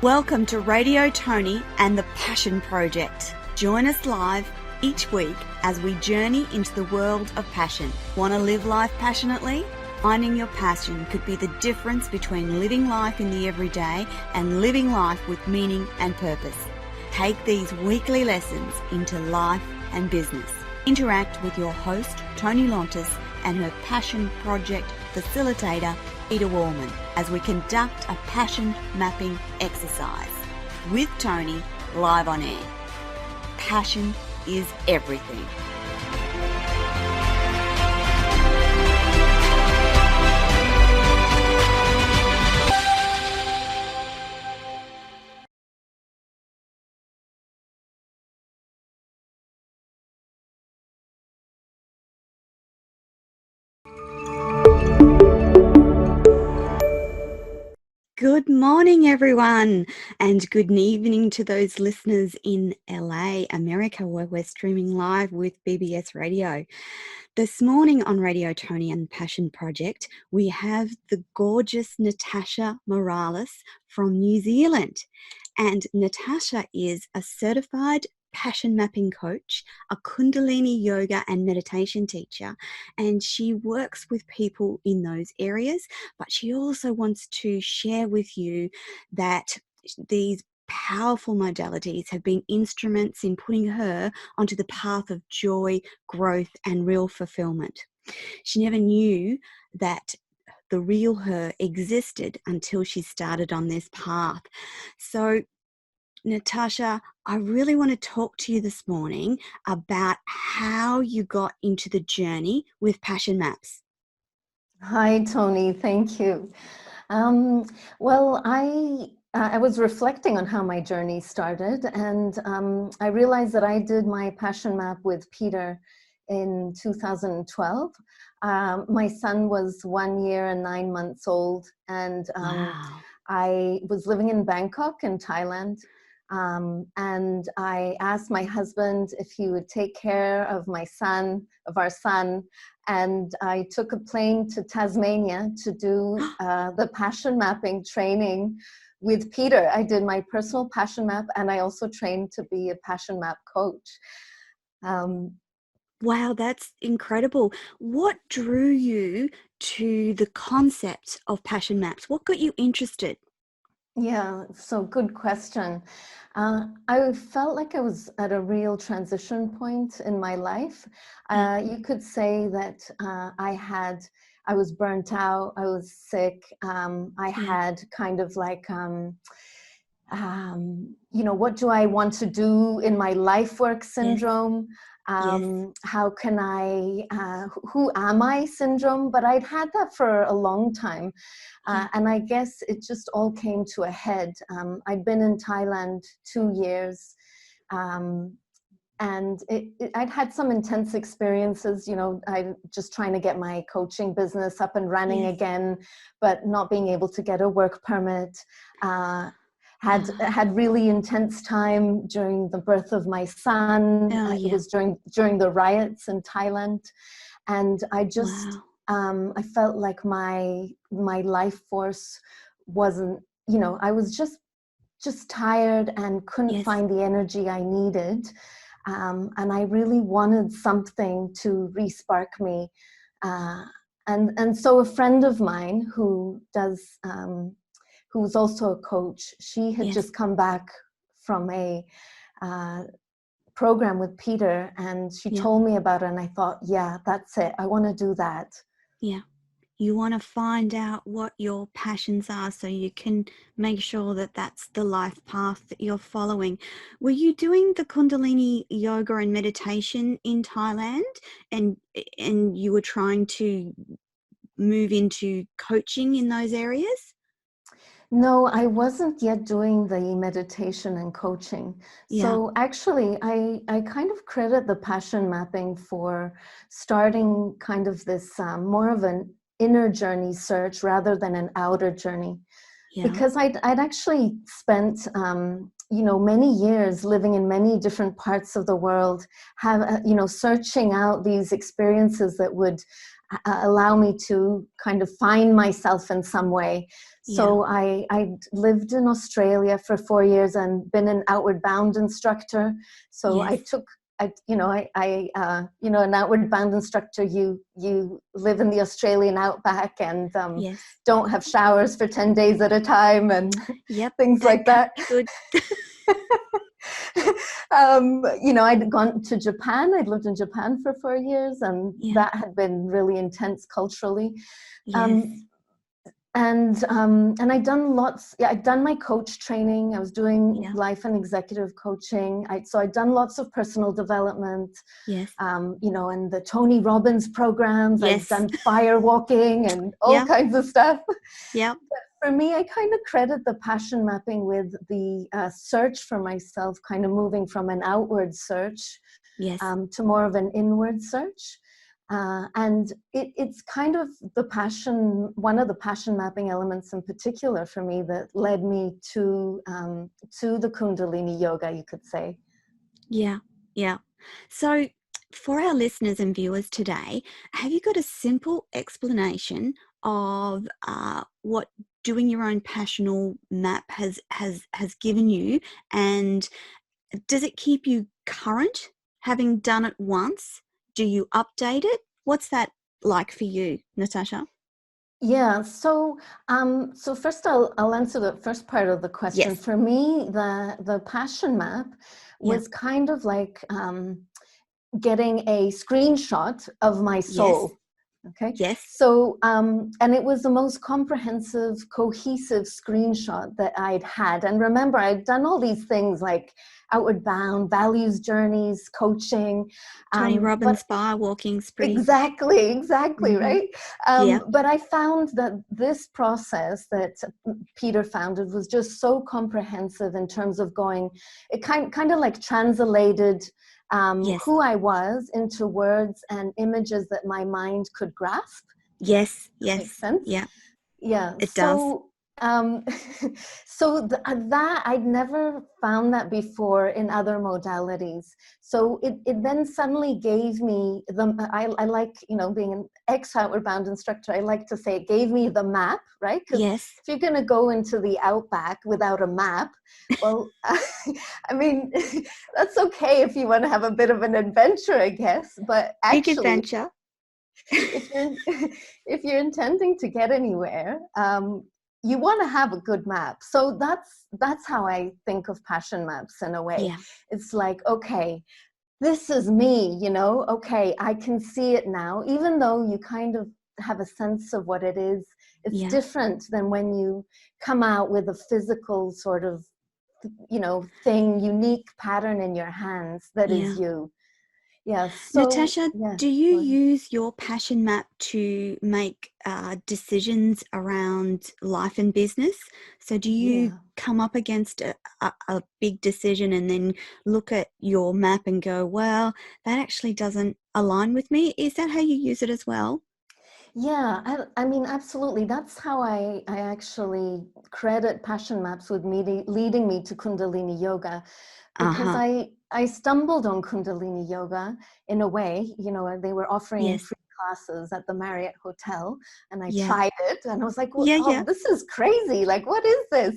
Welcome to Radio Toni and the Passion Project. Join us live each week as we journey into the world of passion. Want to live life passionately? Finding your passion could be the difference between living life in the everyday and living life with meaning and purpose. Take these weekly lessons into life and business. Interact with your host, Toni and her Passion Project facilitator, Peter Wallman, as we conduct a passion mapping exercise with Toni live on air. Passion is everything. Good morning, everyone, and good evening to those listeners in LA, America, where we're streaming live with BBS Radio. This morning on Radio Toni and Passion Project, we have the gorgeous Natasha Morales from New Zealand. And Natasha is a certified passion mapping coach, a Kundalini yoga and meditation teacher, and she works with people in those areas, but she also wants to share with you that these powerful modalities have been instruments in putting her onto the path of joy, growth, and real fulfillment. She never knew that the real her existed until she started on this path. So Natasha, I really want to talk to you this morning about how you got into the journey with Passion Maps. Hi, Toni. Thank you. Well, I was reflecting on how my journey started, and I realized that I did my passion map with Peter in 2012. My son was 1 year and 9 months old, and Wow. I was living in Bangkok in Thailand. And I asked my husband if he would take care of our son. And I took a plane to Tasmania to do the passion mapping training with Peter. I did my personal passion map, and I also trained to be a passion map coach. Wow, that's incredible. What drew you to the concept of Passion Maps? What got you interested? Yeah, so good question. I felt like I was at a real transition point in my life. You could say that I was burnt out, I was sick, I had kind of like, what do I want to do in my life work syndrome? How can who am I syndrome? But I'd had that for a long time. And I guess it just all came to a head. I'd been in Thailand 2 years. And I'd had some intense experiences, I just trying to get my coaching business up and running again, but not being able to get a work permit. Had really intense time during the birth of my son. It was during the riots in Thailand, and I just I felt like my life force wasn't. I was just tired and couldn't find the energy I needed, and I really wanted something to re-spark me. And so a friend of mine who's also a coach, she had just come back from a program with Peter, and she told me about it, and I thought, yeah, that's it. I want to do that. Yeah. You want to find out what your passions are so you can make sure that that's the life path that you're following. Were you doing the Kundalini yoga and meditation in Thailand, and you were trying to move into coaching in those areas? No, I wasn't yet doing the meditation and coaching. So actually, I kind of credit the passion mapping for starting kind of this more of an inner journey search rather than an outer journey. Because I'd actually spent many years living in many different parts of the world, searching out these experiences that would allow me to kind of find myself in some way. So I lived in Australia for 4 years and been an outward bound instructor. So I took, an outward bound instructor, you live in the Australian outback and don't have showers for 10 days at a time and things like that. Good. I'd gone to Japan. I'd lived in Japan for 4 years, and that had been really intense culturally. And I'd done I'd done my coach training. I was doing life and executive coaching. So I'd done lots of personal development. And the Toni Robbins programs. I'd done fire walking and all kinds of stuff. Yeah. For me, I kind of credit the passion mapping with the search for myself, kind of moving from an outward search to more of an inward search. And it's kind of one of the passion mapping elements in particular for me that led me to the Kundalini yoga, you could say. Yeah. So for our listeners and viewers today, have you got a simple explanation of what doing your own passional map has given you, and does it keep you current having done it once? Do you update it? What's that like for you, Natasha? Yeah, so first I'll answer the first part of the question. Yes. For me, the passion map was kind of like getting a screenshot of my soul. Okay. Yes. So, and it was the most comprehensive, cohesive screenshot that I'd had. And remember, I'd done all these things like outward bound, values journeys, coaching. Toni Robbins fire walking's pretty. Exactly, right? But I found that this process that Peter founded was just so comprehensive in terms of it kind of like translated who I was into words and images that my mind could grasp. Yes. Makes sense? Yeah. It does. So that I'd never found that before in other modalities. So it then suddenly gave me I like, being an ex-outward bound instructor, I like to say it gave me the map, right? Because if you're going to go into the outback without a map, well, I mean, that's okay if you want to have a bit of an adventure, I guess. But actually, big adventure. if you're intending to get anywhere, you want to have a good map. So that's how I think of passion maps in a way. It's like, okay, this is me, okay, I can see it now, even though you kind of have a sense of what it is. It's different than when you come out with a physical sort of, thing, unique pattern in your hands that is you. So, Natasha, do you use your passion map to make decisions around life and business? So do you come up against a big decision and then look at your map and go, well, that actually doesn't align with me? Is that how you use it as well? Yeah, I mean, absolutely. That's how I actually credit passion maps with leading me to Kundalini yoga. Because I stumbled on Kundalini yoga in a way, they were offering free classes at the Marriott Hotel, and I tried it, and I was like, well, this is crazy. Like, what is this?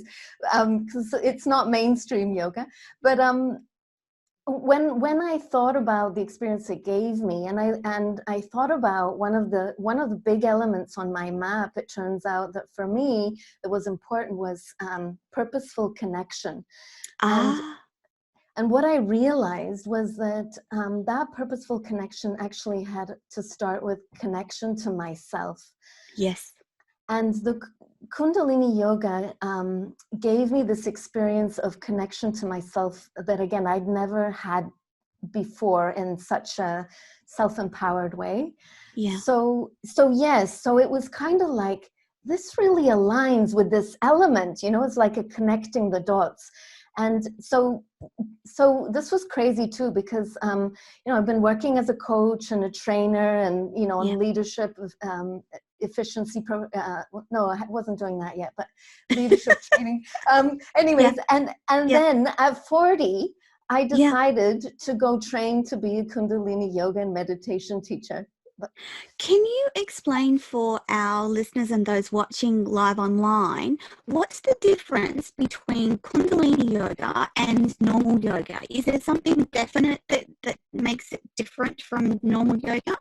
Because it's not mainstream yoga. But when I thought about the experience it gave me, and I thought about one of the big elements on my map, it turns out that for me, that was important was purposeful connection. And what I realized was that that purposeful connection actually had to start with connection to myself. Yes. And the Kundalini yoga gave me this experience of connection to myself that, again, I'd never had before in such a self-empowered way. So it was kind of like, this really aligns with this element, it's like a connecting the dots. And so this was crazy too, because, I've been working as a coach and a trainer and, on leadership, efficiency, no, I wasn't doing that yet, but leadership training. And then at 40, I decided to go train to be a Kundalini yoga and meditation teacher. Can you explain for our listeners and those watching live online, what's the difference between Kundalini yoga and normal yoga? Is there something definite that makes it different from normal yoga?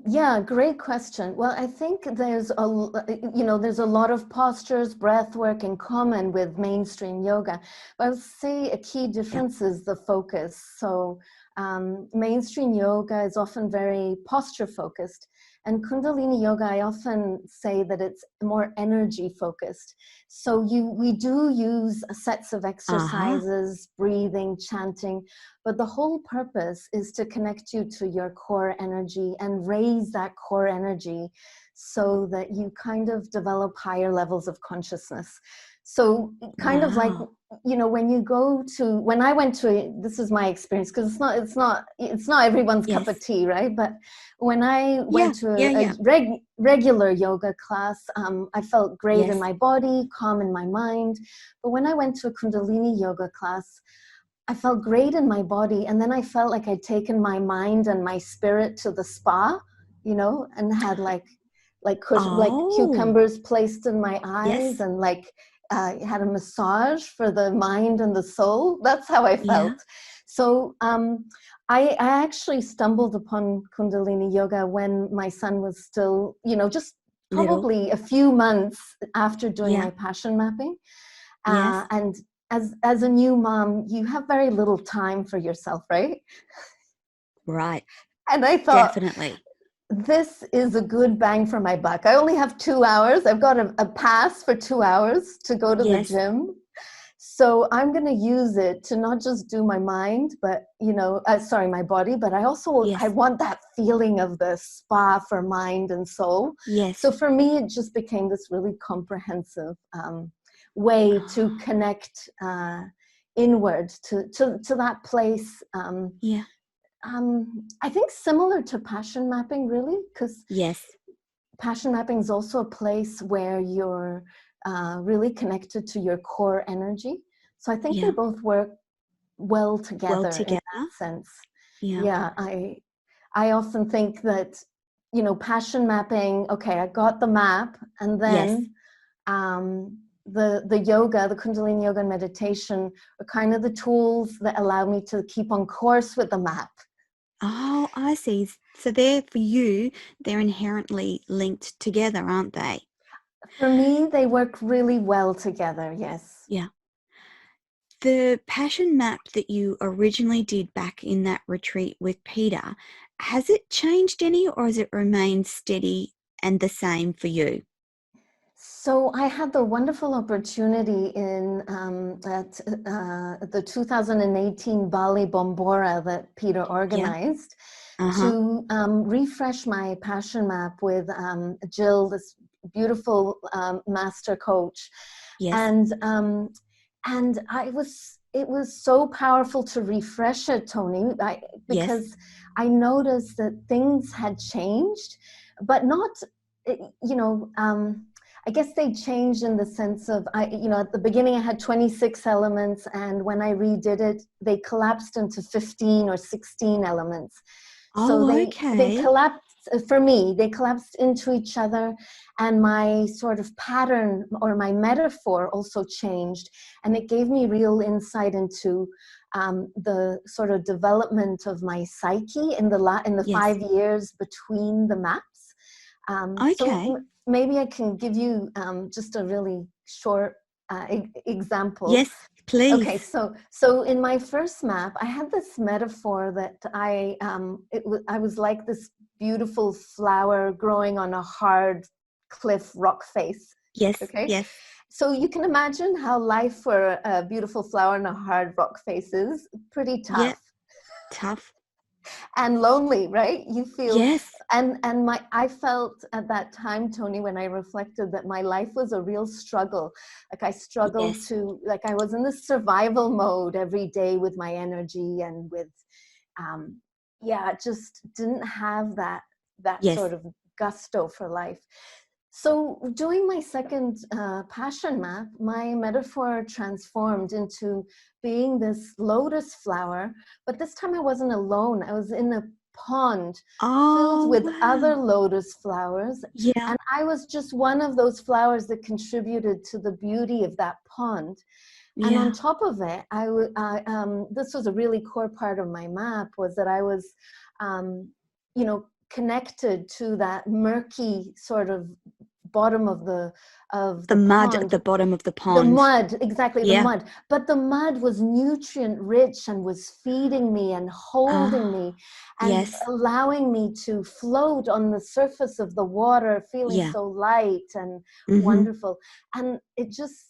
Yeah, great question. Well, I think there's there's a lot of postures, breath work in common with mainstream yoga. But I would say a key Yeah. difference is the focus. So mainstream yoga is often very posture focused. And Kundalini yoga, I often say that it's more energy focused. So we do use sets of Uh-huh. exercises, breathing, chanting, but the whole purpose is to connect you to your core energy and raise that core energy so that you kind of develop higher levels of consciousness. So kind of like, Wow. when I went to, this is my experience, because it's not everyone's cup of Yes. tea, right? But when I Yeah. went to Yeah. a Yeah. regular yoga class, I felt great in Yes. my body, calm in my mind. But when I went to a Kundalini yoga class, I felt great in my body, and then I felt like I'd taken my mind and my spirit to the spa, and had like Oh, cucumbers placed in my eyes, yes. and had a massage for the mind and the soul. That's how I Yeah. felt. So I actually stumbled upon Kundalini yoga when my son was still, just Little. probably a few months after doing Yeah. my passion mapping. Yes. And as a new mom, you have very little time for yourself, right? Right. And I thought, Definitely. this is a good bang for my buck. I only have 2 hours. I've got a pass for 2 hours to go to the Yes. gym. So I'm going to use it to not just do my mind, but, my body, but I Yes. want that feeling of the spa for mind and soul. So Yes. for me, it just became this really comprehensive way to Oh, connect inward to that place. yeah. I think similar to passion mapping, really, because Yes. passion mapping is also a place where you're really connected to your core energy. So I think they Yeah. both work well Well together in together. that sense. Yeah. Yeah, I often think that, passion mapping, okay, I got the map, and Yes. then the yoga, the Kundalini yoga and meditation are kind of the tools that allow me to keep on course with the map. Oh, I see. So they're for you, they're inherently linked together, aren't they? For me, they work really well together, yes. Yeah. The passion map that you originally did back in that retreat with Peter, has it changed any or has it remained steady and the same for you? So I had the wonderful opportunity at the 2018 Bali Bombora that Peter Yeah. organized Uh-huh. to refresh my passion map with Jill, this beautiful master coach, Yes. and it was so powerful to refresh it, Tony, Yes. because I noticed that things had changed, but not, you know. I guess they changed in the sense of, at the beginning I had 26 elements, and when I redid it, they collapsed into 15 or 16 elements. So Oh, they okay. collapsed, for me, they collapsed into each other, and my sort of pattern or my metaphor also changed, and it gave me real insight into the sort of development of my psyche in the Yes. 5 years between the maps. Okay. Maybe I can give you just a really short example. Yes, please. Okay, so in my first map, I had this metaphor that I was like this beautiful flower growing on a hard cliff rock face. Yes. Okay, Yes. so you can imagine how life for a beautiful flower on a hard rock face is pretty Yeah. tough Tough. and lonely, right? You feel, Yes. and I felt at that time, Tony, when I reflected, that my life was a real struggle. Like I struggled Yes. to, like I was in this survival mode every day with my energy and with, just didn't have that Yes. sort of gusto for life. So doing my second passion map, my metaphor transformed into being this lotus flower, but this time I wasn't alone. I was in a pond filled Oh, with other wow. lotus flowers. Yeah. And I was just one of those flowers that contributed to the beauty of that pond. And on Yeah. top of it, this was a really core part of my map, was that I was, connected to that murky sort of bottom of The the mud at pond. the bottom of the The pond. mud, exactly, the Yeah. mud. But the mud was nutrient rich and was feeding me and holding Ah, me and yes. allowing me to float on the surface of the water, feeling Yeah. so light and Mm-hmm. wonderful. And it just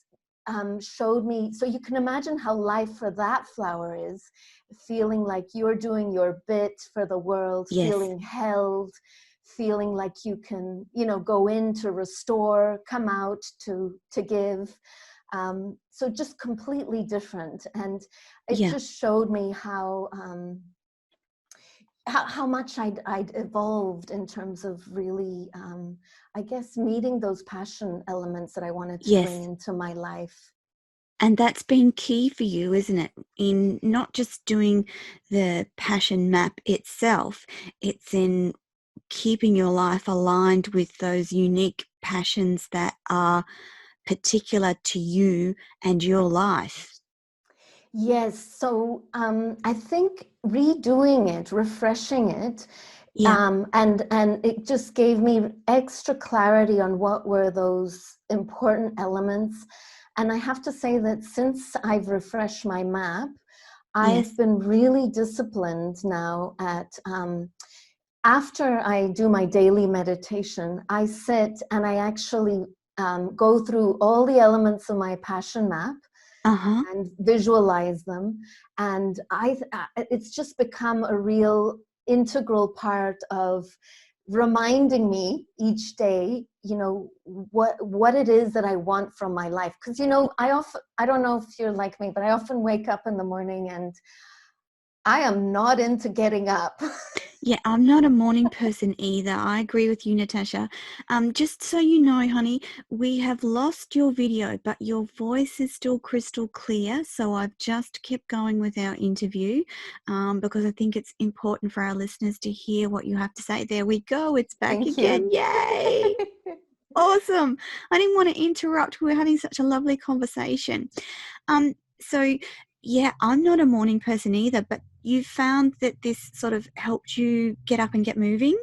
showed me, so you can imagine how life for that flower is, feeling like you're doing your bit for the world, Yes. feeling held, feeling like you can, go in to restore, come out to give. So just completely different. And it Yeah. just showed me how much I'd evolved in terms of really, I guess, meeting those passion elements that I wanted to bring Yes. into my life. And that's been key for you, isn't it? In not just doing the passion map itself, it's in keeping your life aligned with those unique passions that are particular to you and your life. Yes, so I think redoing it, refreshing it, Yeah. and it just gave me extra clarity on what were those important elements. And I have to say that since I've refreshed my map, I've Yes. been really disciplined now at after I do my daily meditation, I sit and I actually go through all the elements of my passion map Uh-huh. and visualize them. And it's just become a real integral part of reminding me each day, what it is that I want from my life. Because, I don't know if you're like me, but I often wake up in the morning and I am not into getting up. Yeah, I'm not a morning person either. I agree with you, Natasha. Just so you know, honey, we have lost your video, but your voice is still crystal clear. So I've just kept going with our interview because I think it's important for our listeners to hear what you have to say. There we go. It's back Thank you. again. Yay! Awesome. I didn't want to interrupt. We're having such a lovely conversation. So yeah, I'm not a morning person either, but you found that this sort of helped you get up and get moving?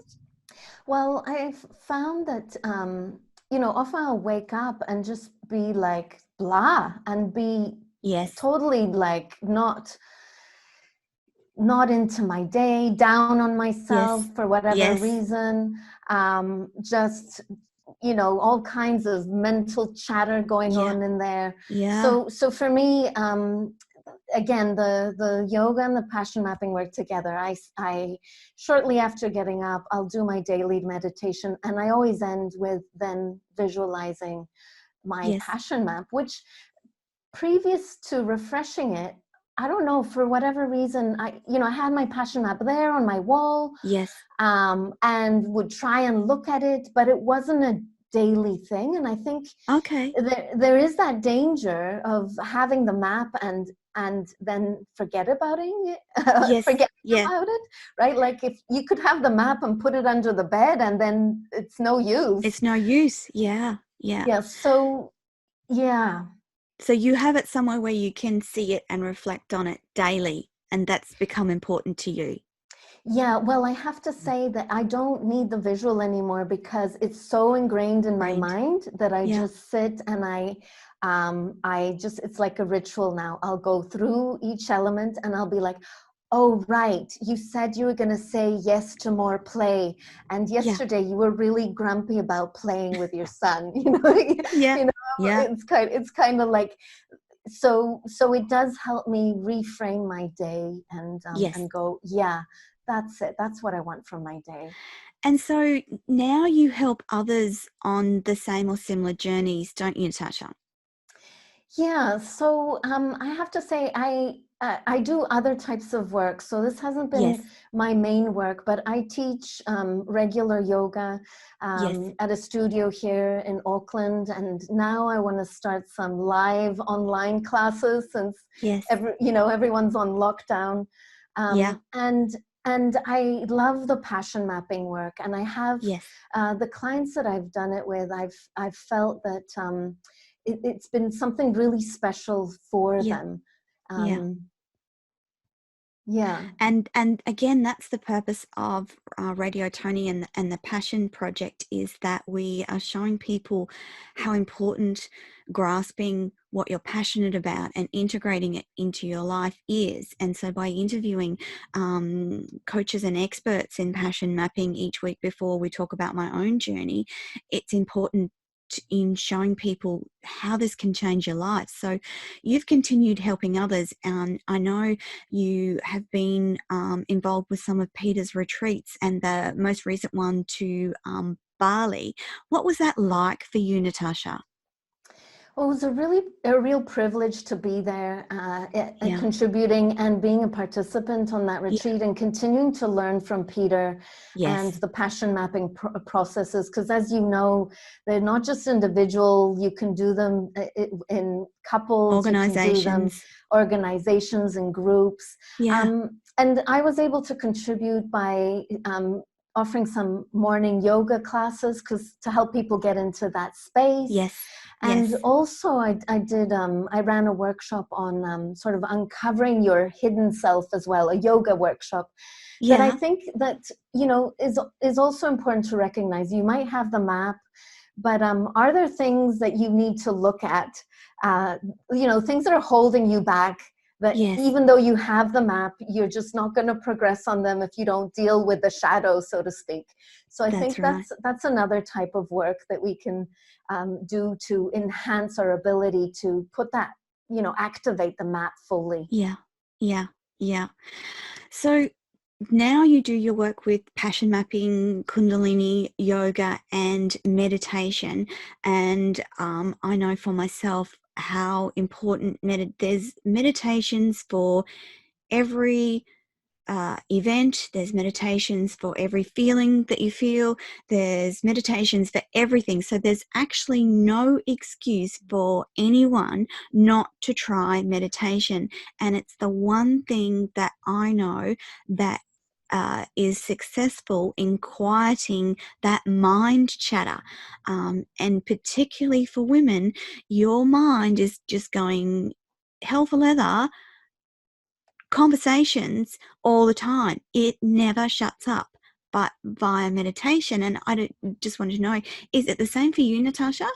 Well, I've found that, often I'll wake up and just be like blah and be Yes. totally like not into my day, down on myself Yes. for whatever Yes. reason. Just, all kinds of mental chatter going Yeah. on in there. Yeah. So for me, again, the yoga and the passion mapping work together. I shortly after getting up, I'll do my daily meditation, and I always end with then visualizing my Yes. passion map, which previous to refreshing it, I don't know, for whatever reason, I had my passion map there on my wall, Yes. and would try and look at it, but it wasn't a daily thing. And I think Okay. there is that danger of having the map and then forget about it, Yes. forget Yeah. about it, right? Like if you could have the map and put it under the bed and then it's no use. It's no use. Yeah. Yeah. Yeah. So yeah. So you have it somewhere where you can see it and reflect on it daily, and that's become important to you. Yeah, well, I have to say that I don't need the visual anymore because it's so ingrained in my Ingrained. mind that I Yeah. just sit and it's like a ritual now. I'll go through each element and I'll be like, oh, right, you said you were going to say yes to more play. And Yeah. yesterday you were really grumpy about playing with your son. Yeah. Yeah. It's kind of like, so it does help me reframe my day Yes. and go, yeah, that's it, that's what I want from my day. And so now you help others on the same or similar journeys, don't you, Natasha? Yeah, so I have to say I do other types of work. So this hasn't been Yes. my main work, but I teach regular yoga Yes. at a studio here in Auckland, and now I want to start some live online classes since Yes. everyone's on lockdown, Yeah. and And I love the passion mapping work. And I have the clients that I've done it with, I've felt that it's been something really special for them. Yeah. And again, that's the purpose of Radio Toni and the Passion Project, is that we are showing people how important grasping what you're passionate about and integrating it into your life is. And so by interviewing coaches and experts in passion mapping each week before we talk about my own journey, it's important in showing people how this can change your life. So you've continued helping others. I know you have been involved with some of Peter's retreats, and the most recent one to Bali. What was that like for you, Natasha? Well, it was a real privilege to be there, contributing and being a participant on that retreat, and continuing to learn from Peter and the passion mapping processes. Because as you know, they're not just individual. You can do them in couples, organizations, and groups. And I was able to contribute by offering some morning yoga classes to help people get into that space. And also I ran a workshop on sort of uncovering your hidden self as well, a yoga workshop that I think that, is also important to recognize. You might have the map, but are there things that you need to look at, things that are holding you back, that even though you have the map, you're just not going to progress on them if you don't deal with the shadow, so to speak. So I think that's another type of work that we can do to enhance our ability to put that, activate the map fully. Yeah. So now you do your work with passion mapping, Kundalini yoga, and meditation. And I know for myself how important there's meditations for every event. There's meditations for every feeling that you feel. There's meditations for everything. So there's actually no excuse for anyone not to try meditation. And it's the one thing that I know that is successful in quieting that mind chatter. And particularly for women, your mind is just going hell for leather conversations all the time. It never shuts up. But via meditation, and just wanted to know, is it the same for you, Natasha?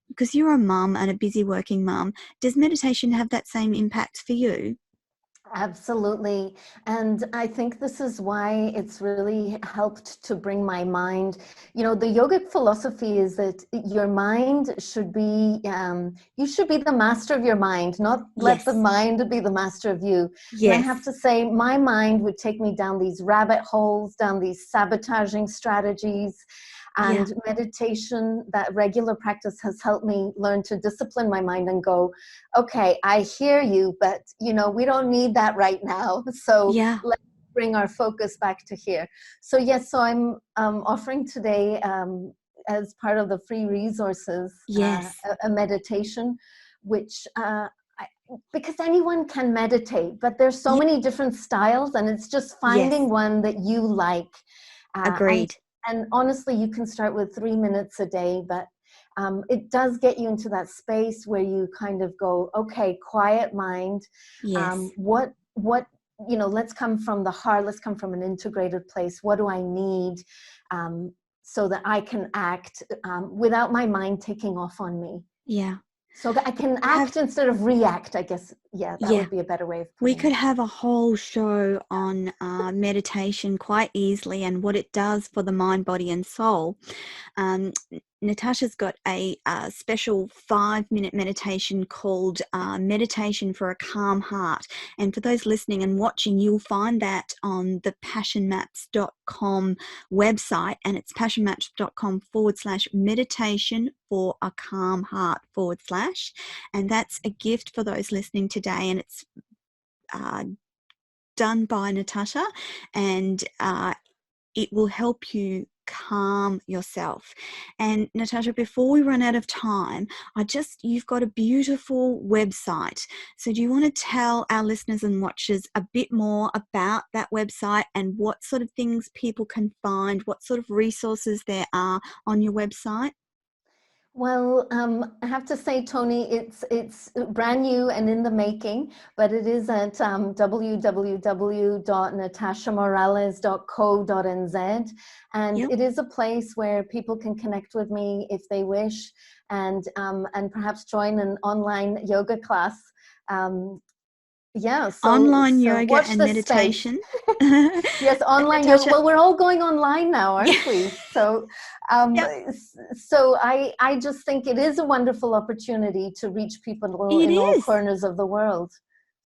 Because you're a mum and a busy working mum. Does meditation have that same impact for you? Absolutely. And I think this is why it's really helped to bring my mind. The yogic philosophy is that your mind should be, you should be the master of your mind, not let the mind be the master of you. And I have to say, my mind would take me down these rabbit holes, down these sabotaging strategies. And meditation, that regular practice, has helped me learn to discipline my mind and go, okay, I hear you, but we don't need that right now. So let's bring our focus back to here. So so I'm offering today, as part of the free resources, a meditation, which because anyone can meditate, but there's so many different styles, and it's just finding one that you like. Agreed. And honestly, you can start with 3 minutes a day, but it does get you into that space where you kind of go, okay, quiet mind. What let's come from the heart. Let's come from an integrated place. What do I need so that I can act without my mind taking off on me? So that I can act instead of react, I guess. That would be a better way of putting it. We could have a whole show on meditation quite easily, and what it does for the mind, body, and soul. Natasha's got a special 5-minute meditation called Meditation for a Calm Heart. And for those listening and watching, you'll find that on the passionmaps.com website, and it's passionmaps.com/meditation for a calm heart /. And that's a gift for those listening today. And it's done by Natasha, and it will help you calm yourself. And Natasha, before we run out of time, you've got a beautiful website. So do you want to tell our listeners and watchers a bit more about that website and what sort of things people can find, what sort of resources there are on your website? Well, I have to say, Toni, it's brand new and in the making, but it is at www.natashamorales.co.nz, and it is a place where people can connect with me if they wish, and perhaps join an online yoga class. Online yoga watch and the space. meditation. Yes, online Natasha, yoga. Well, we're all going online now, aren't we? So, I just think it is a wonderful opportunity to reach people it in all is. corners of the world.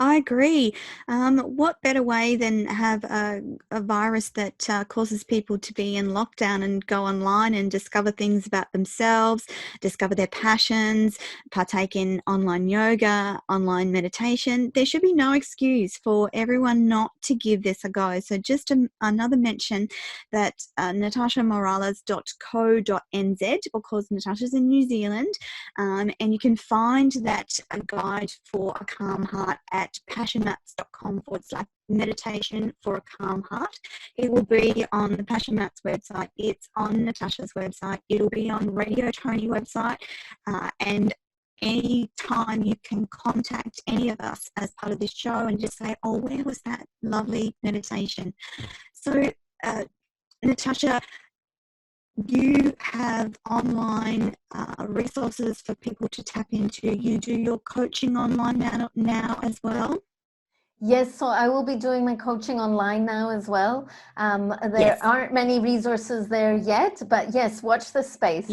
I agree. What better way than have a virus that causes people to be in lockdown and go online and discover things about themselves, discover their passions, partake in online yoga, online meditation. There should be no excuse for everyone not to give this a go. So just another mention that natashamorales.co.nz, because Natasha's in New Zealand, and you can find that guide for a calm heart at passionmats.com/meditation for a calm heart. It will be on the Passion Mats website. It's on Natasha's website. It'll be on Radio Toni website. And any time you can contact any of us as part of this show and just say, oh, where was that lovely meditation? So, Natasha, you have online resources for people to tap into. You do your coaching online now as well? Yes, so I will be doing my coaching online now as well. There aren't many resources there yet, but yes, watch the space.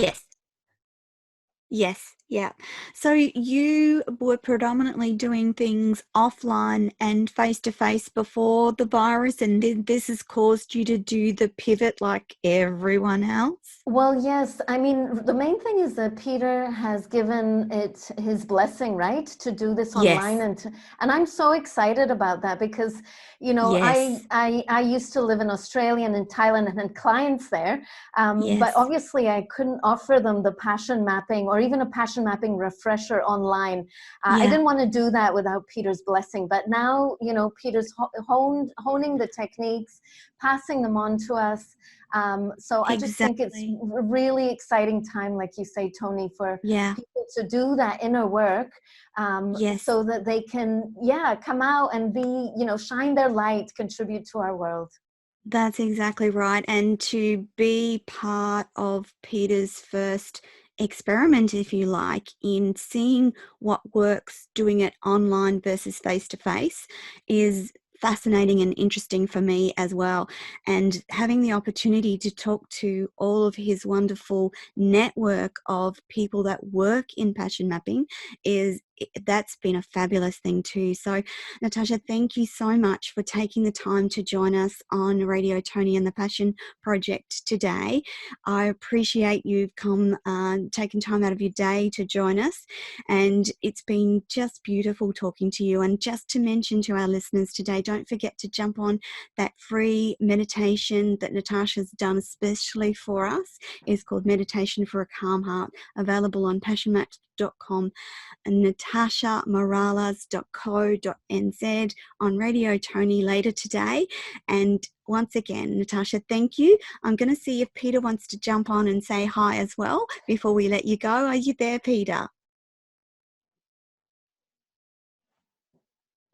Yes, yeah. So you were predominantly doing things offline and face-to-face before the virus, and this has caused you to do the pivot like everyone else? Well, yes. I mean, the main thing is that Peter has given it his blessing, right, to do this online, and I'm so excited about that because, you know, I used to live in Australia and in Thailand and had clients there, but obviously I couldn't offer them the passion mapping or even a passion mapping refresher online. I didn't want to do that without Peter's blessing, but now, you know, Peter's honing the techniques, passing them on to us. So I just think it's a really exciting time, like you say, Toni, for people to do that inner work, so that they can, come out and be, you know, shine their light, contribute to our world. That's exactly right. And to be part of Peter's first experiment, if you like, in seeing what works doing it online versus face-to-face is fascinating and interesting for me as well. And having the opportunity to talk to all of his wonderful network of people that work in passion mapping that's been a fabulous thing too. So Natasha, thank you so much for taking the time to join us on Radio Toni and the Passion Project today. I appreciate you've taken time out of your day to join us, and it's been just beautiful talking to you. And just to mention to our listeners today, don't forget to jump on that free meditation that Natasha's done especially for us. It's called Meditation for a Calm Heart, available on passionmat.com and natashamorales.co.nz on Radio Toni later today. And once again, Natasha, thank you. I'm going to see if Peter wants to jump on and say hi as well before we let you go. Are you there, Peter?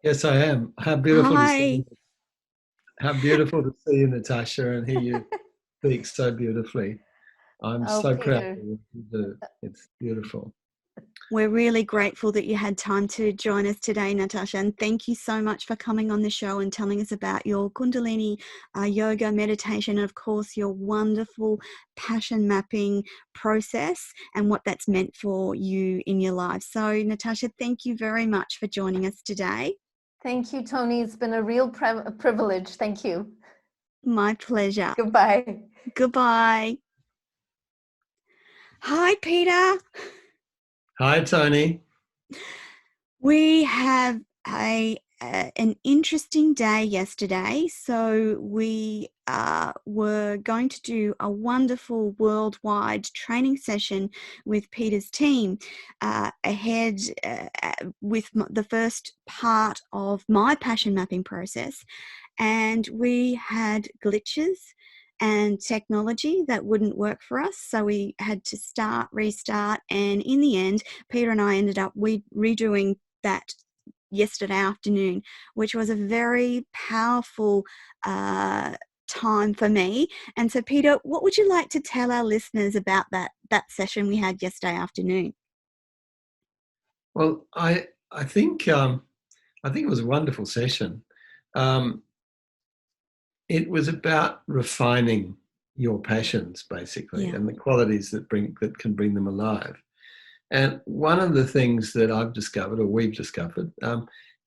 Yes, I am. How beautiful to see you. How beautiful to see you, Natasha, and hear you speak so beautifully. I'm so proud of you. It's beautiful. We're really grateful that you had time to join us today, Natasha, and thank you so much for coming on the show and telling us about your Kundalini yoga meditation and, of course, your wonderful passion mapping process and what that's meant for you in your life. So, Natasha, thank you very much for joining us today. Thank you, Toni. It's been a real privilege. Thank you. My pleasure. Goodbye. Goodbye. Hi, Peter. Hi, Toni. We have a an interesting day yesterday. So we were going to do a wonderful worldwide training session with Peter's team ahead with the first part of my passion mapping process. And we had glitches and technology that wouldn't work for us. So we had to restart. And in the end, Peter and I ended up redoing that yesterday afternoon, which was a very powerful time for me. And so, Peter, what would you like to tell our listeners about that session we had yesterday afternoon? Well, I think it was a wonderful session. It was about refining your passions, basically, and the qualities that can bring them alive. And one of the things that I've discovered, or we've discovered,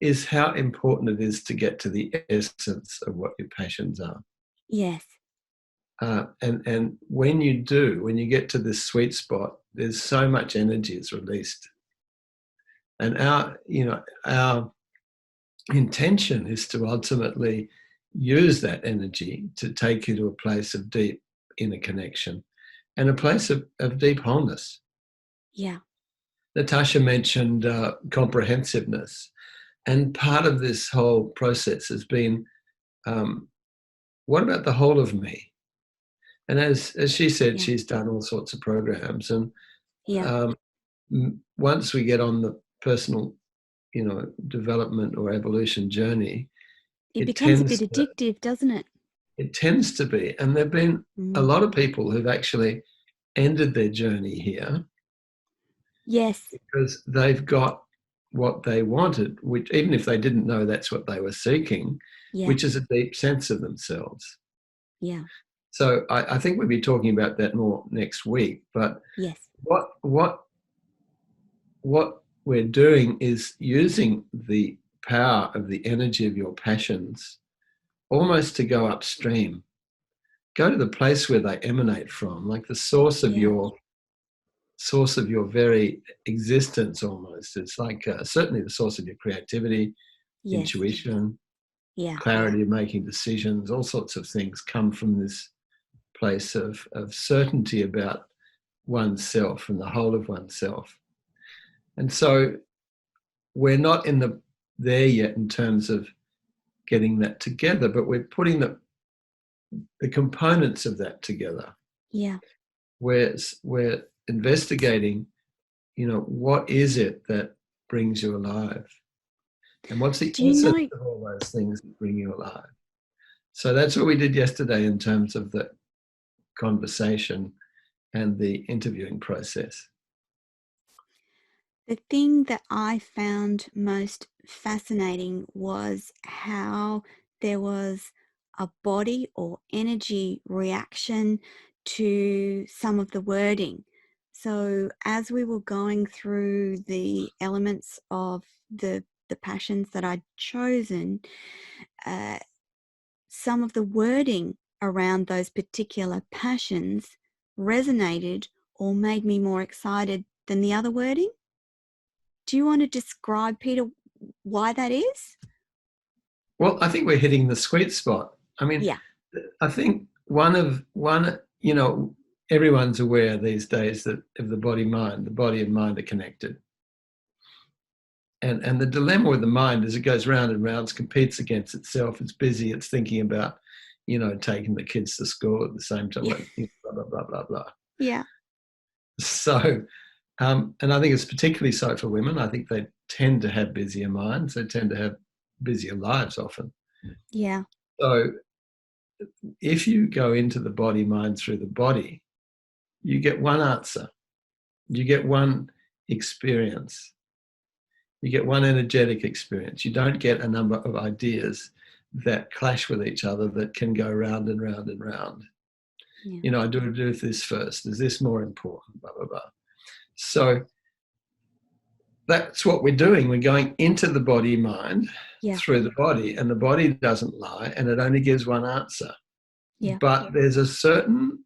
is how important it is to get to the essence of what your passions are. Yes. And when you do, when you get to this sweet spot, there's so much energy is released. And our intention is to ultimately use that energy to take you to a place of deep inner connection and a place of deep wholeness. Yeah. Natasha mentioned comprehensiveness. And part of this whole process has been, what about the whole of me? And as she said, she's done all sorts of programs. And once we get on the personal, development or evolution journey, it becomes a bit addictive, doesn't it? It tends to be. And there have been a lot of people who've actually ended their journey here. Yes. Because they've got what they wanted, which even if they didn't know that's what they were seeking, which is a deep sense of themselves. Yeah. So I think we'll be talking about that more next week. But yes, what we're doing is using the power of the energy of your passions almost to go upstream. Go to the place where they emanate from, like the source of your very existence almost. It's like certainly the source of your creativity, intuition, clarity of making decisions, all sorts of things come from this place of certainty about oneself and the whole of oneself. And so we're not there yet in terms of getting that together, but we're putting the components of that together. Yeah. We're investigating, what is it that brings you alive? And what's the essence of all those things that bring you alive? So that's what we did yesterday in terms of the conversation and the interviewing process. The thing that I found most fascinating was how there was a body or energy reaction to some of the wording. So as we were going through the elements of the passions that I'd chosen, some of the wording around those particular passions resonated or made me more excited than the other wording. Do you want to describe, Peter, why that is? Well, I think we're hitting the sweet spot. I mean, I think everyone's aware these days that of the body and mind are connected. And the dilemma with the mind is it goes round and round, competes against itself. It's busy. It's thinking about, taking the kids to school at the same time. Blah, blah, blah, blah, blah. Yeah. So, and I think it's particularly so for women. I think they tend to have busier minds. They tend to have busier lives often. Yeah. So if you go into the body-mind through the body, you get one answer. You get one experience. You get one energetic experience. You don't get a number of ideas that clash with each other that can go round and round and round. Yeah. I do this first. Is this more important? Blah, blah, blah. So that's what we're doing. We're going into the body-mind through the body, and the body doesn't lie, and it only gives one answer. Yeah. But there's a certain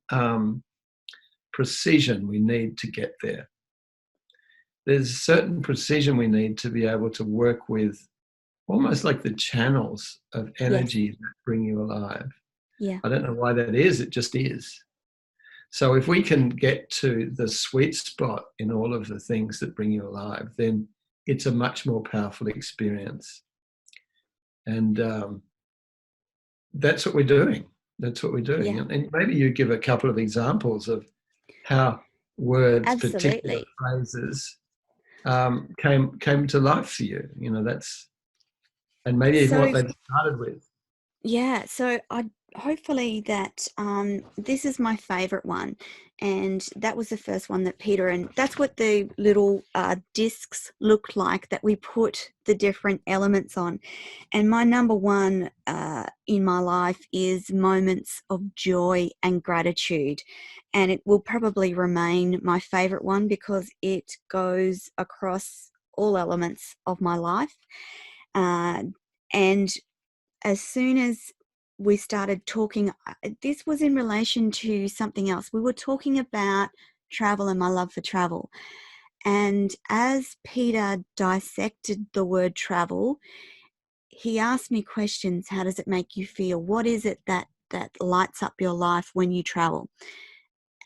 precision we need to get there. There's a certain precision we need to be able to work with almost like the channels of energy that bring you alive. Yeah. I don't know why that is, it just is. So if we can get to the sweet spot in all of the things that bring you alive, then it's a much more powerful experience. And that's what we're doing. That's what we're doing. Yeah. And maybe you give a couple of examples of how words, particular Absolutely. phrases, came to life for you. You know, and maybe even what So they started with. yeah, so I hopefully that this is my favorite one, and that was the first one that Peter, and that's what the little discs looked like that we put the different elements on. And my number one in my life is moments of joy and gratitude, and it will probably remain my favorite one because it goes across all elements of my life. And as soon as we started talking, this was in relation to something else. We were talking about travel and my love for travel. And as Peter dissected the word travel, he asked me questions. How does it make you feel? What is it that lights up your life when you travel?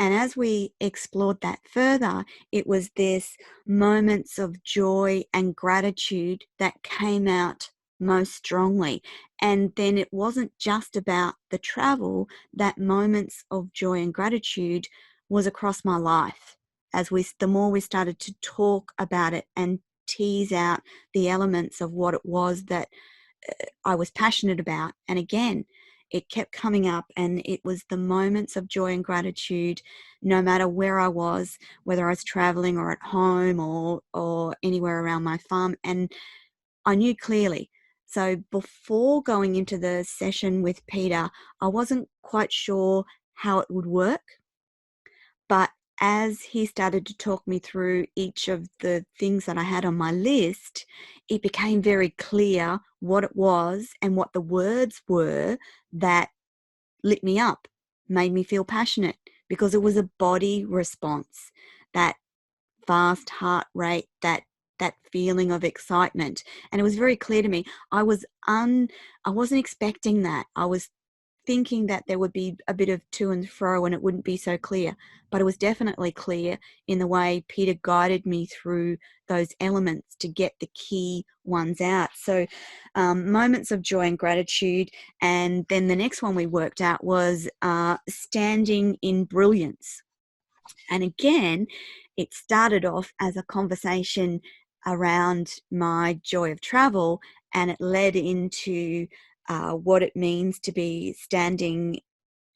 And as we explored that further, it was this moments of joy and gratitude that came out most strongly. And then it wasn't just about the travel, that moments of joy and gratitude was across my life. The more we started to talk about it and tease out the elements of what it was that I was passionate about. And again, it kept coming up, and it was the moments of joy and gratitude, no matter where I was, whether I was traveling or at home or anywhere around my farm. And I knew clearly. So before going into the session with Peter, I wasn't quite sure how it would work. But as he started to talk me through each of the things that I had on my list, it became very clear what it was and what the words were that lit me up, made me feel passionate, because it was a body response, that fast heart rate, that feeling of excitement. And it was very clear to me. I wasn't expecting that. I was thinking that there would be a bit of to and fro and it wouldn't be so clear, but it was definitely clear in the way Peter guided me through those elements to get the key ones out. So moments of joy and gratitude. And then the next one we worked out was standing in brilliance. And again, it started off as a conversation around my joy of travel, and it led into what it means to be standing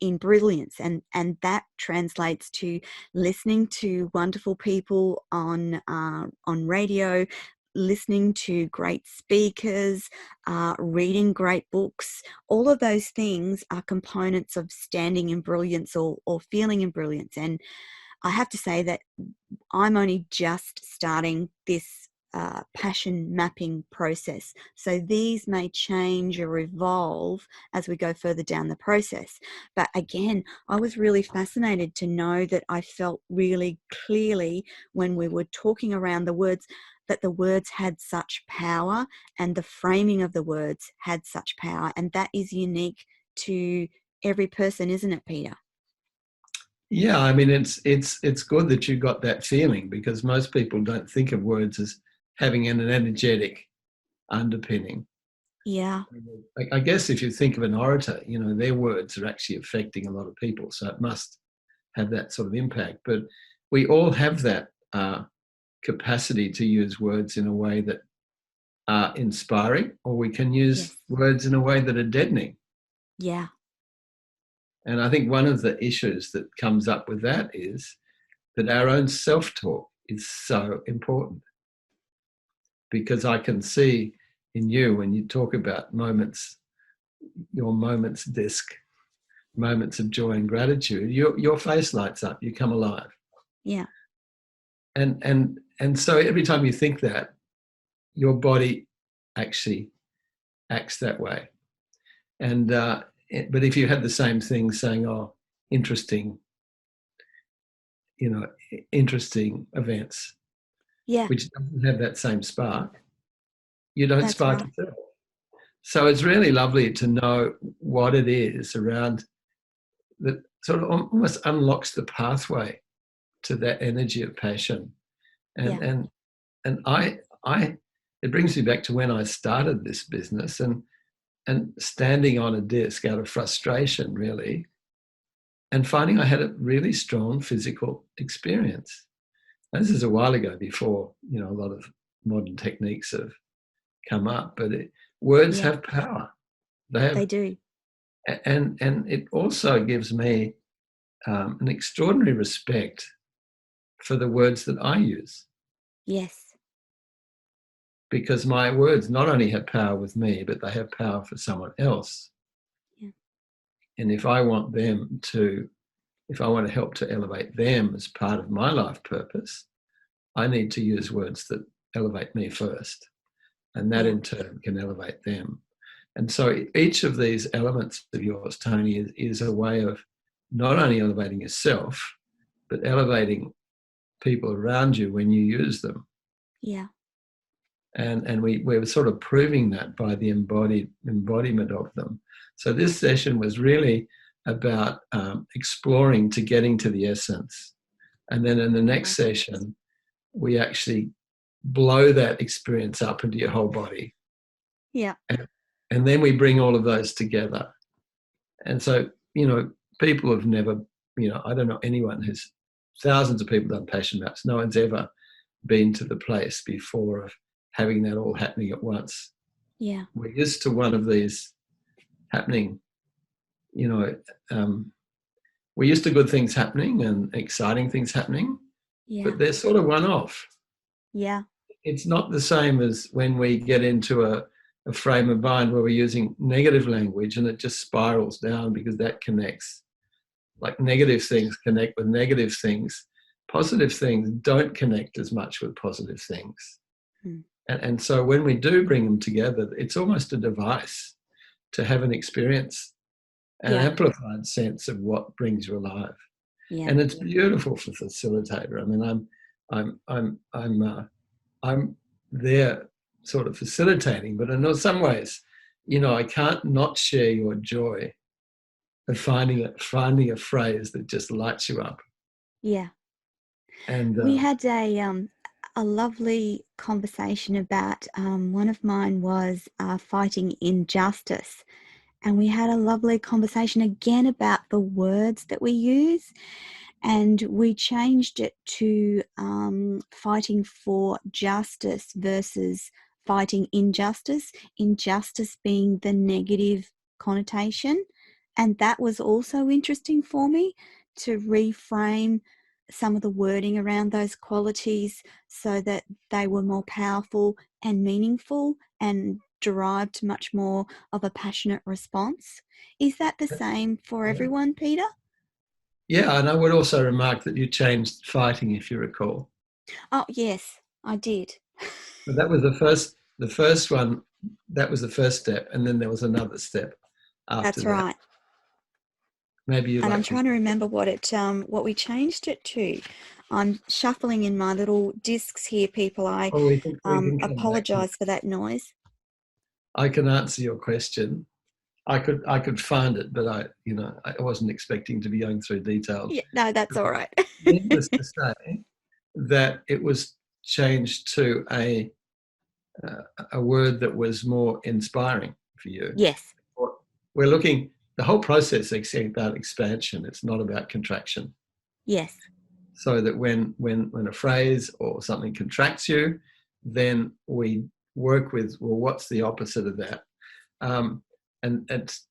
in brilliance, and that translates to listening to wonderful people on radio, listening to great speakers, reading great books. All of those things are components of standing in brilliance or feeling in brilliance. And I have to say that I'm only just starting this passion mapping process. So these may change or evolve as we go further down the process. But again, I was really fascinated to know that I felt really clearly when we were talking around the words, that the words had such power and the framing of the words had such power. And that is unique to every person, isn't it, Peter? Yeah, I mean, it's good that you got that feeling, because most people don't think of words as having an energetic underpinning. Yeah. I guess if you think of an orator, you know, their words are actually affecting a lot of people, so it must have that sort of impact. But we all have that capacity to use words in a way that are inspiring, or we can use words in a way that are deadening. Yeah. And I think one of the issues that comes up with that is that our own self-talk is so important, because I can see in you when you talk about moments, your moments disc, moments of joy and gratitude, your face lights up, you come alive. Yeah. And so every time you think that, your body actually acts that way. And but if you had the same thing saying, oh, interesting, you know, interesting events, Yeah. which doesn't have that same spark, you don't That's spark right. yourself. So it's really lovely to know what it is around that sort of almost unlocks the pathway to that energy of passion. And I it brings me back to when I started this business and standing on a disc out of frustration, really, and finding I had a really strong physical experience. And this is a while ago, before a lot of modern techniques have come up, but words have power. They do. And it also gives me an extraordinary respect for the words that I use. Yes. Because my words not only have power with me, but they have power for someone else. Yeah. And if I want to help to elevate them as part of my life purpose, I need to use words that elevate me first. And that in turn can elevate them. And so each of these elements of yours, Toni, is a way of not only elevating yourself, but elevating people around you when you use them. Yeah. And we're sort of proving that by the embodiment of them. So this session was really about exploring to getting to the essence. And then in the next session, we actually blow that experience up into your whole body. Yeah. And then we bring all of those together. And so, people have never, I don't know anyone who's, thousands of people done passion maps. No one's ever been to the place before of having that all happening at once. Yeah. We're used to one of these happening, we're used to good things happening and exciting things happening, but they're sort of one-off. Yeah. It's not the same as when we get into a frame of mind where we're using negative language and it just spirals down because that connects. Like negative things connect with negative things. Positive things don't connect as much with positive things. Hmm. And so when we do bring them together, it's almost a device to have an experience, an amplified sense of what brings you alive. Yeah. And it's beautiful for facilitator. I mean, I'm there sort of facilitating, but in some ways, I can't not share your joy of finding a phrase that just lights you up. Yeah. And we had a lovely conversation about one of mine was fighting injustice. And we had a lovely conversation again about the words that we use. And we changed it to fighting for justice versus fighting injustice, injustice being the negative connotation. And that was also interesting for me to reframe some of the wording around those qualities so that they were more powerful and meaningful and derived much more of a passionate response. Is that the same for everyone, Peter? Yeah, and I would also remark that you changed fighting, if you recall. Oh, yes, I did. But that was the first one, that was the first step, and then there was another step after That's that. right. Maybe you. And I'm trying to remember what we changed it to. I'm shuffling in my little discs here, people. I we can apologise for that noise. I can answer your question. I could find it, but I wasn't expecting to be going through details. Yeah, no, that's all right. Needless to say that it was changed to a word that was more inspiring for you. Yes. We're looking, the whole process is about expansion. It's not about contraction. Yes. So that when a phrase or something contracts you, then we work with, well, what's the opposite of that? And it's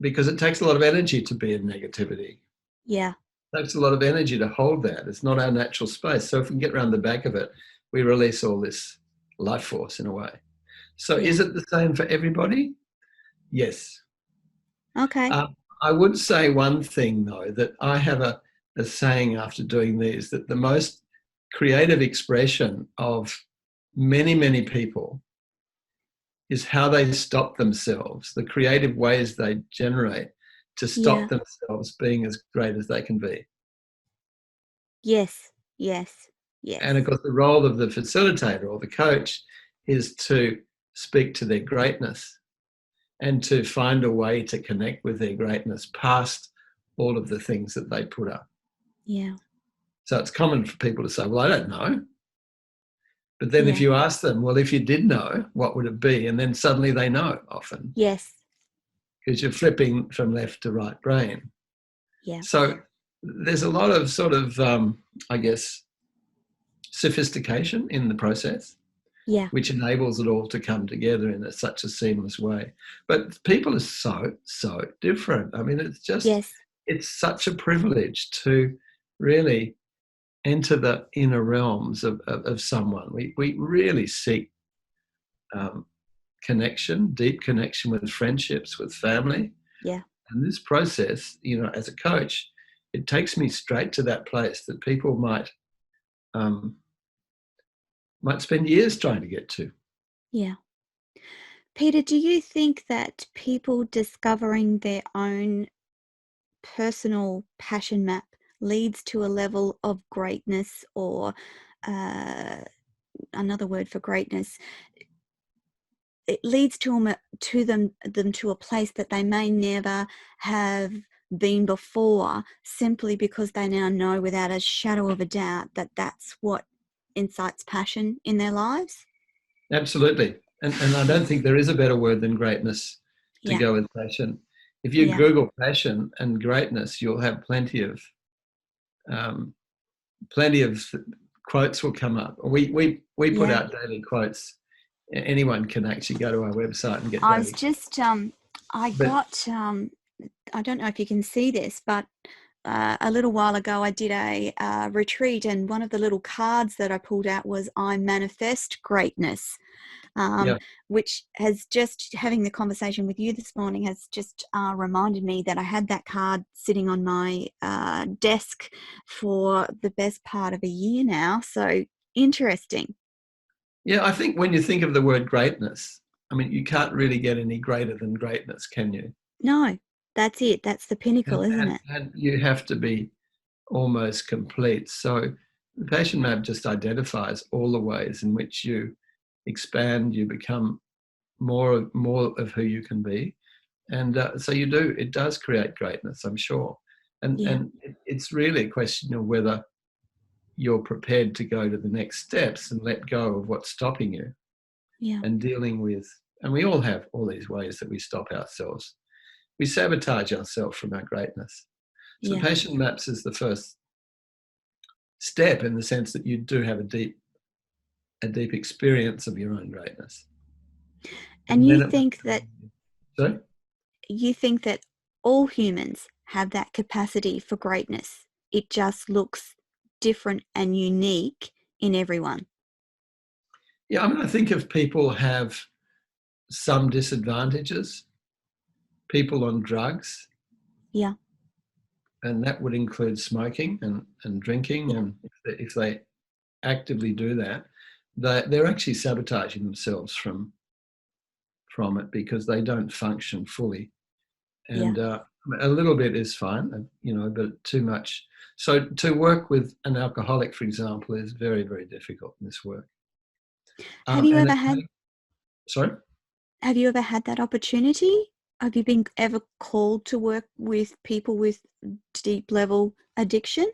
because it takes a lot of energy to be in negativity. Yeah. It takes a lot of energy to hold that. It's not our natural space. So if we can get around the back of it, we release all this life force in a way. So is it the same for everybody? Yes. Okay. I would say one thing, though, that I have a saying after doing these, that the most creative expression of many, many people is how they stop themselves, the creative ways they generate to stop themselves being as great as they can be. Yes, yes, yes. And of course, the role of the facilitator or the coach is to speak to their greatness and to find a way to connect with their greatness past all of the things that they put up. Yeah. So it's common for people to say, well, I don't know. But then if you ask them, well, if you did know, what would it be? And then suddenly they know often. Yes. Because you're flipping from left to right brain. Yeah. So there's a lot of sort of, I guess, sophistication in the process. Yeah. Which enables it all to come together in such a seamless way. But people are so different. I mean, it's just, it's such a privilege to really enter the inner realms of someone. We really seek connection, deep connection with friendships, with family. Yeah. And this process, you know, as a coach, it takes me straight to that place that people might spend years trying to get to. Yeah. Peter, do you think that people discovering their own personal passion map leads to a level of greatness, or another word for greatness, it leads to them to a place that they may never have been before, simply because they now know without a shadow of a doubt that that's what incites passion in their lives? Absolutely. And I don't think there is a better word than greatness to go with passion. If you Google passion and greatness, you'll have plenty of quotes will come up. We put out daily quotes. Anyone can actually go to our website and get. I was just I don't know if you can see this, but a little while ago I did a retreat, and one of the little cards that I pulled out was "I manifest greatness." Which has just, having the conversation with you this morning, has just reminded me that I had that card sitting on my desk for the best part of a year now. So interesting. Yeah, I think when you think of the word greatness, I mean, you can't really get any greater than greatness, can you? No, that's it. That's the pinnacle, isn't it? And you have to be almost complete. So the passion map just identifies all the ways in which you expand, you become more of who you can be. And so it does create greatness, I'm sure. And it's really a question of whether you're prepared to go to the next steps and let go of what's stopping you. And dealing with, and we all have all these ways that we stop ourselves. We sabotage ourselves from our greatness. So the passion maps is the first step, in the sense that you do have a deep experience of your own greatness. And you think that sorry? You think that all humans have that capacity for greatness. It just looks different and unique in everyone. Yeah, I mean, I think if people have some disadvantages, people on drugs, and that would include smoking and drinking, and if they actively do that, they're actually sabotaging themselves from it, because they don't function fully. And a little bit is fine, you know, but too much. So to work with an alcoholic, for example, is very, very difficult in this work. Have you ever had? Sorry? Have you ever had that opportunity? Have you been ever called to work with people with deep level addiction?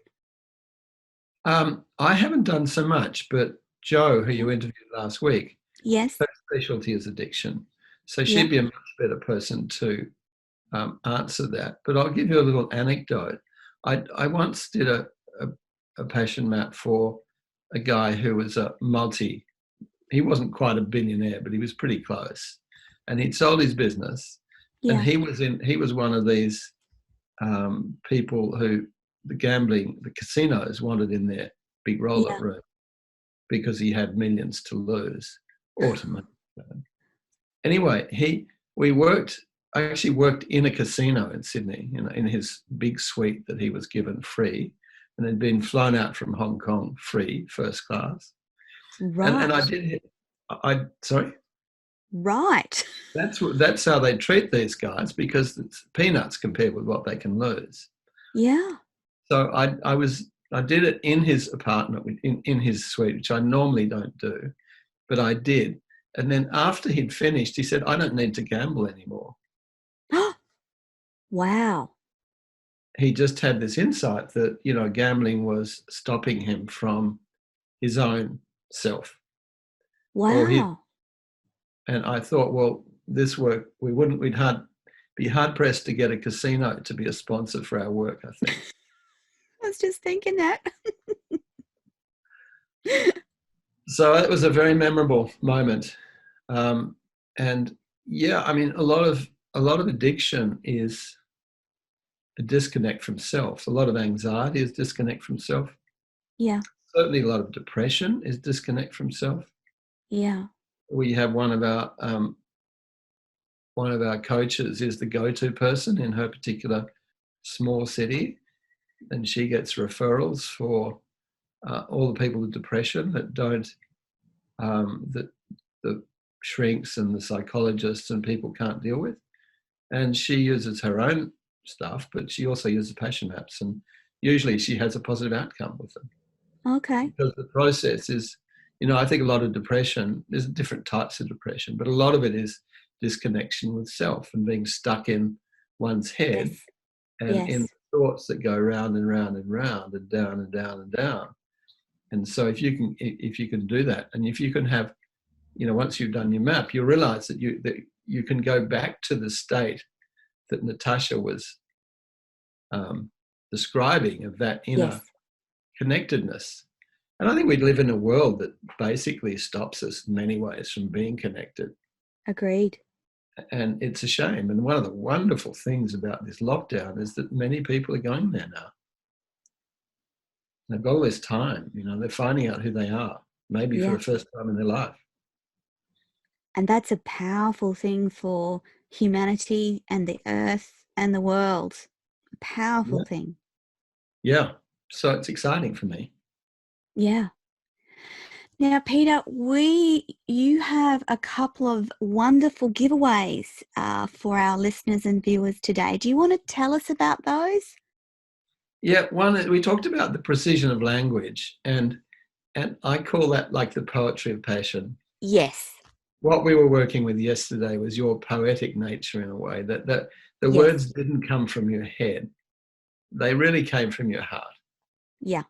I haven't done so much, but Jo, who you interviewed last week, her specialty is addiction. So she'd be a much better person to answer that. But I'll give you a little anecdote. I once did a passion map for a guy who was he wasn't quite a billionaire, but he was pretty close. And he'd sold his business. And he was one of these people who the casinos wanted in their big roll-up room, because he had millions to lose, or to make. Anyway, I actually worked in a casino in Sydney, in his big suite that he was given free, and had been flown out from Hong Kong free, first class. Right. And I did. Sorry. Right. That's how they treat these guys, because it's peanuts compared with what they can lose. Yeah. So I did it in his apartment, in his suite, which I normally don't do, but I did. And then after he'd finished, he said, I don't need to gamble anymore. Wow. He just had this insight that, you know, gambling was stopping him from his own self. Wow. And I thought, well, this work, we'd be hard pressed to get a casino to be a sponsor for our work, I think. I was just thinking that. So it was a very memorable moment. And yeah, I mean, a lot of addiction is a disconnect from self. A lot of anxiety is disconnect from self. Yeah. Certainly a lot of depression is disconnect from self. Yeah. We have one of our coaches is the go-to person in her particular small city, and she gets referrals for all the people with depression that don't that the shrinks and the psychologists and people can't deal with. And she uses her own stuff, but she also uses passion maps, and usually she has a positive outcome with them. Okay. Because the process is, you know, I think a lot of depression, there's different types of depression, but a lot of it is disconnection with self and being stuck in one's head Yes. and in thoughts that go round and round and round and down and down and down. And so if you can do that, and if you can have, you know, once you've done your map, you realize that you can go back to the state that Natasha was describing, of that inner connectedness. And I think we live in a world that basically stops us in many ways from being connected. Agreed. And it's a shame. And one of the wonderful things about this lockdown is that many people are going there now. They've got all this time, you know, they're finding out who they are, maybe for the first time in their life. And that's a powerful thing for humanity and the earth and the world. A powerful thing. Yeah. So it's exciting for me. Yeah. Now, Peter, you have a couple of wonderful giveaways for our listeners and viewers today. Do you want to tell us about those? Yeah, one, we talked about the precision of language, and I call that like the poetry of passion. Yes. What we were working with yesterday was your poetic nature, in a way, that the words didn't come from your head. They really came from your heart. Yeah.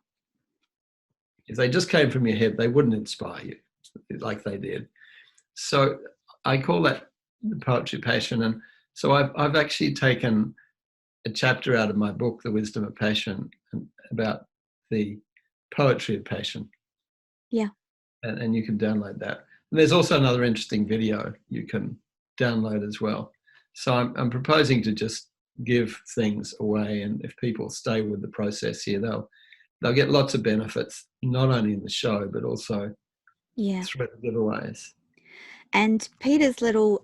If they just came from your head, they wouldn't inspire you like they did. So I call that the poetry of passion. And so I've actually taken a chapter out of my book, The Wisdom of Passion, about the poetry of passion. Yeah. And you can download that. And there's also another interesting video you can download as well. So I'm proposing to just give things away, and if people stay with the process here, they'll get lots of benefits, not only in the show, but also through the giveaways. And Peter's little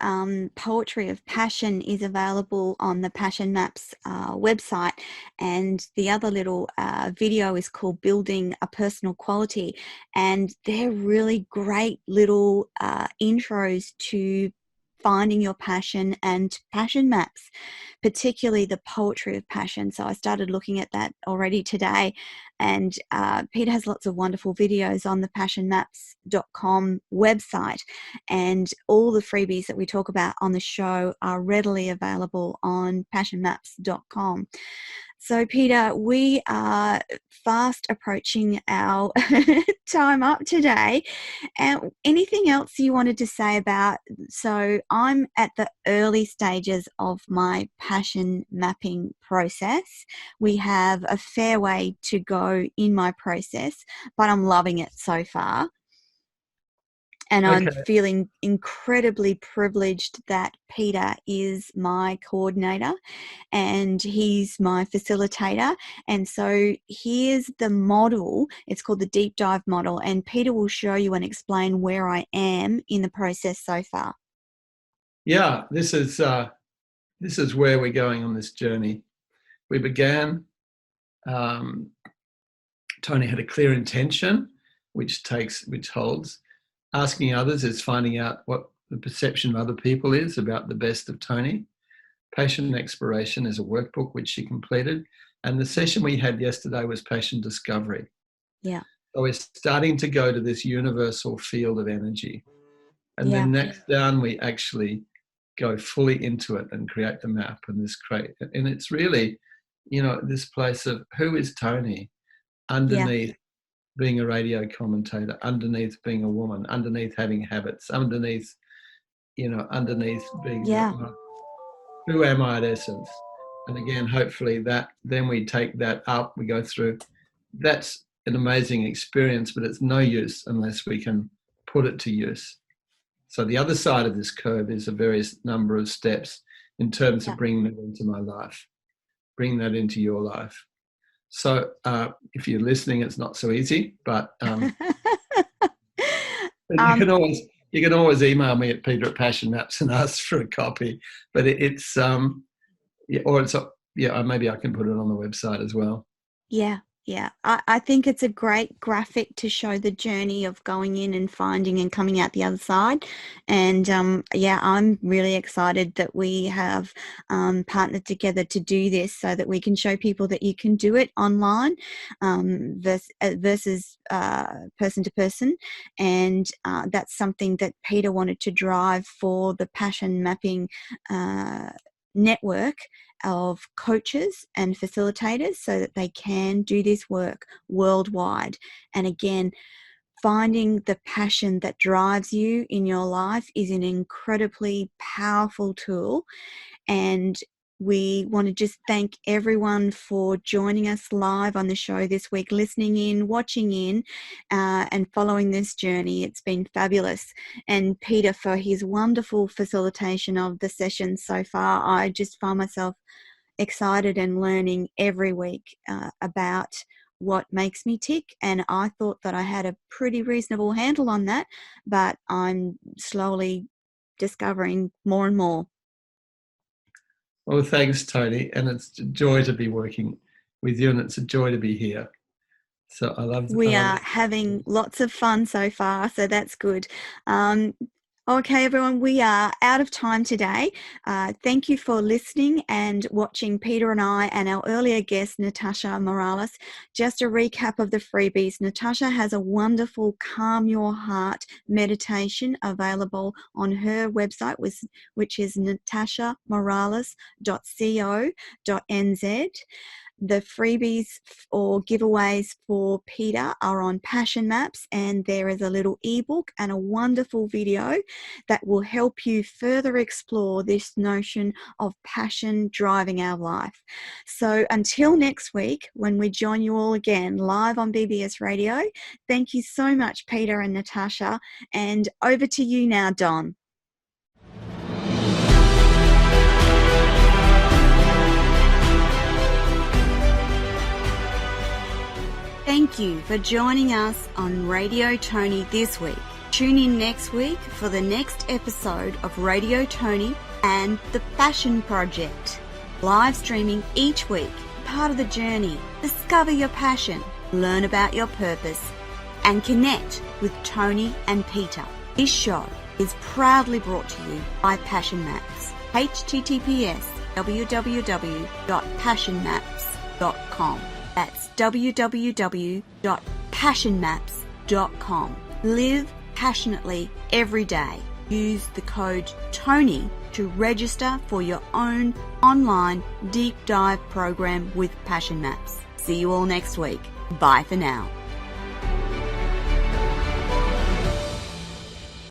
poetry of passion is available on the Passion Maps website. And the other little video is called Building a Personal Quality. And they're really great little intros to finding your passion and passion maps, particularly the poetry of passion. So I started looking at that already today. And Peter has lots of wonderful videos on the passionmaps.com website. And all the freebies that we talk about on the show are readily available on passionmaps.com. So, Peter, we are fast approaching our time up today. And anything else you wanted to say about, so I'm at the early stages of my passion mapping process. We have a fair way to go in my process, but I'm loving it so far. And I'm feeling incredibly privileged that Peter is my coordinator and he's my facilitator. And so here's the model. It's called the deep dive model. And Peter will show you and explain where I am in the process so far. Yeah, this is where we're going on this journey. We began, Toni had a clear intention, which holds. Asking others is finding out what the perception of other people is about the best of Toni. Passion exploration is a workbook which she completed. And the session we had yesterday was passion discovery. Yeah. So we're starting to go to this universal field of energy. And then next down, we actually go fully into it and create the map and and it's really, this place of who is Toni underneath being a radio commentator, underneath being a woman, underneath having habits, underneath being who am I at essence? And again, hopefully then we take that up, we go through, that's an amazing experience, but it's no use unless we can put it to use. So the other side of this curve is a various number of steps in terms of bringing that into my life, bring that into your life. So if you're listening, it's not so easy, but you can always email me at peter@passionmaps and ask for a copy. But maybe I can put it on the website as well. Yeah, I think it's a great graphic to show the journey of going in and finding and coming out the other side. And I'm really excited that we have partnered together to do this so that we can show people that you can do it online versus person to person. And that's something that Peter wanted to drive for the Passion Mapping network of coaches and facilitators so that they can do this work worldwide. And again, finding the passion that drives you in your life is an incredibly powerful tool. And we want to just thank everyone for joining us live on the show this week, listening in, watching in, and following this journey. It's been fabulous. And Peter, for his wonderful facilitation of the session so far. I just find myself excited and learning every week about what makes me tick. And I thought that I had a pretty reasonable handle on that, but I'm slowly discovering more and more. Well, thanks, Toni. And it's a joy to be working with you, and it's a joy to be here. So I love We are having lots of fun so far, so that's good. Okay, everyone, we are out of time today. Thank you for listening and watching Peter and I and our earlier guest, Natasha Morales. Just a recap of the freebies. Natasha has a wonderful Calm Your Heart meditation available on her website, which is natashamorales.co.nz. The freebies or giveaways for Peter are on Passion Maps, and there is a little ebook and a wonderful video that will help you further explore this notion of passion driving our life. So until next week, when we join you all again live on BBS Radio, thank you so much, Peter and Natasha, and over to you now, Don. Thank you for joining us on Radio Toni this week. Tune in next week for the next episode of Radio Toni and the Passion Project. Live streaming each week, part of the journey. Discover your passion, learn about your purpose, and connect with Toni and Peter. This show is proudly brought to you by Passion Maps. https://www.passionmaps.com. That's www.passionmaps.com. Live passionately every day. Use the code TONI to register for your own online deep dive program with Passion Maps. See you all next week. Bye for now.